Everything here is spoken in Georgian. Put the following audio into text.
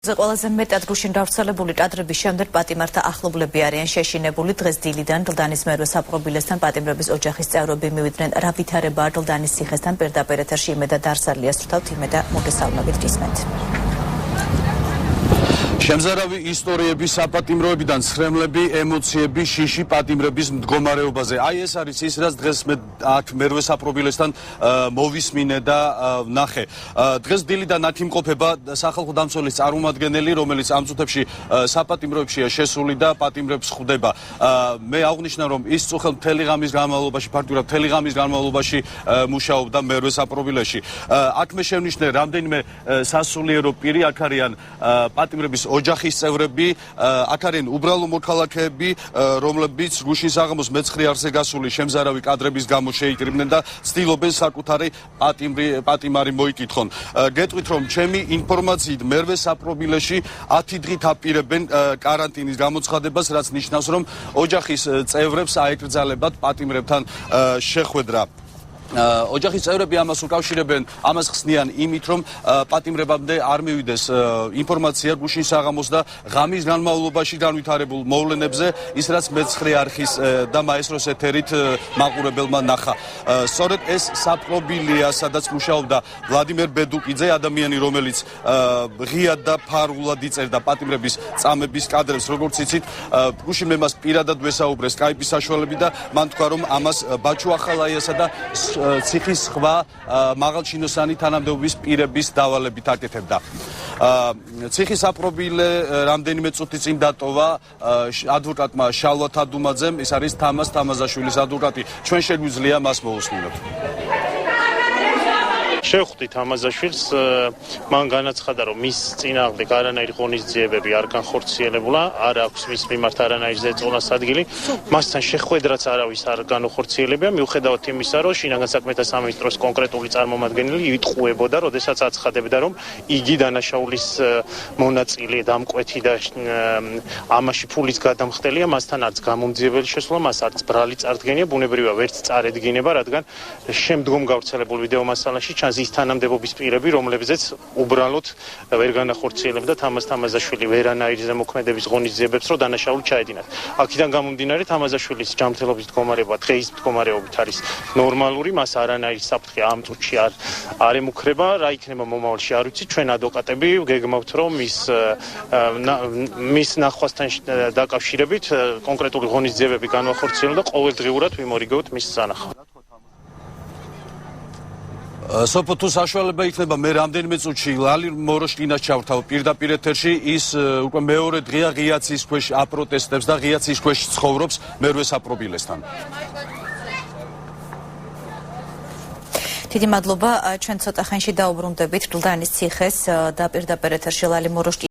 ყველაზე მეტად გუშინ გავრცელებული კადრების შემდეგ პატიმართა ახლობლები არიან შეშინებული. დღეს დილიდან გლდანის მერვე საპყრობილესთან პატიმრების ოჯახის წევრები მივიდნენ რა ვითარებაა გლდანის ციხესთან. პირდაპირ ეთერში იმედა დარსალია სრთავთ იმედა მოგესალმებით გისმენთ. შემზარავი ისტორიები, საპატიმროებიდან ცხრემლები, ემოციები, შიში პატიმრების მდგომარეობაზე. აი ეს არის ის, რაც დღეს მე აქ მერვე საპყრობილესთან მოვისმინე და ვნახე. დღეს დილიდან აქ იმყოფება სახალხო დამცველის წარმომადგენელი, რომელიც ამ წუთებში საპატიმროებშია შესული და პატიმრებს ხვდება. მე აღვნიშნა, რომ ის წუხელ მთელი ღამის განმავლობაში, ფაქტურად მთელი ღამის განმავლობაში მუშაობდა მერვე საპყრობილეში. აქ მე შევნიშნე რამდენიმე სასულიერო პირი, აქ არიან პატიმრების ოჯახის წევრები, აქ არიან უბრალო მოქალაქეები, რომლებიც გუშინ საღამოს მეცხრე არსზე გასული შემზარავი კადრების გამო შეიკრიბნენ და ცდილობენ საკუთარი პატიმარი მოიკითხონ. გეტყვით, რომ ჩემი ინფორმაციით მერვე საპყრობილეში 10 დღით აპირებენ კარანტინის გამოცხადებას, რაც ნიშნავს, რომ ოჯახის წევრებს აეკრძალებათ პატიმრებთან შეხვედრა. ოჯახის წევრები ამას უკავშირებენ, ამას ხსნიან იმით, რომ პატიმრებამდე არ მივიდეს ინფორმაცია გუშინ საღამოს და ღამის განმავლობაში განვითარებულ მოვლენებზე, ის რაც მეცხრე არხის და მაესტროს ეთერით მაყურებელმა ნახა. სწორედ ეს საპყრობილია, სადაც მუშაობდა ვლადიმერ ბედუკიძე, ადამიანი, რომელიც ღიად და ფარულად იწერდა პატიმრების წამების კადრებს, როგორც იცით, გუშინ მე მას პირადად ვესაუბრე სკაიპის საშუალებით და მან თქვა, რომ ამას ბაჩუ ახალაიასა და ციხის სხვა მაღალჩინოსანი თანამდებობის პირების დავალებით აკეთებდა. ციხის საპყრობილე რამდენიმე წუთი წინ დატოვა ადვოკატმა შალვა თადუმაძემ, ეს არის თამაზ თამაზაშვილის ადვოკატი. ჩვენ შეგვიძლია მას მოусმინოთ. შევხვდით თამაზაშვილს, მან განაცხადა, რომ მის წინააღმდეგ არანაირი ღონისძიებები არ განხორციელებულა, არ აქვს მის მიმართ არანაირი ზეწოლას ადგილი, მასთან შეხვედრაც არავის არ განხორციელებია, მიუხედავად იმისა, რომ შინაგან საქმეთა სამინისტროს კონკრეტული წარმომადგენელი იტყუებოდა, როდესაც აცხადებდა, რომ იგი დანაშაულის მონაწილე, დამკვეთი და ამაში ფულის გადამხდელია, მასთან არც გამომძიებელი შესვლა, მას არც ბრალი წარდგენია, ბუნებრივია ვერც წარედგინება, რადგან შემდგომ გავრცელებულ ვიდეო მასალაში ჩანს ის თანამდებობის პირები, რომლებზეც უბრალოდ ვერ განახორციელებდა თამაზ თამაზაშვილი ვერანაირი ზემოქმედების ღონისძიებებს, რომ დანაშაული ჩაედინათ. აქედან გამომდინარე თამაზაშვილის ჯანმრთელობის მდგომარეობა დღეის მდგომარეობით არის ნორმალური, მას არანაირი საფრთხე ამ წუთში არ ემუქრება, რა იქნება მომავალში არ ვიცი, ჩვენ ადვოკატები გეგმავთ, რომ მის ნახვასთან დაკავშირებით კონკრეტული ღონისძიებები განვახორციელოთ და ყოველდღიურად ვიმორიგებოთ მის სანახავად. სოფო, თუ საშუალება იქნება, მე რამდენიმე წუთში ლალი მოროშკინას ჩავრთავ პირდაპირ ეთერში, ის უკვე მეორე დღეა ღიაცის ქვეშ აპროტესტებს და ღიაცის ქვეშ ცხოვრობს მერვე საპყრობილესთან. დიდი მადლობა, ჩვენ ცოტა ხანში დაუბრუნდებით გლდანის ციხეს და პირდაპირ ეთერში ლალი მოროშკინა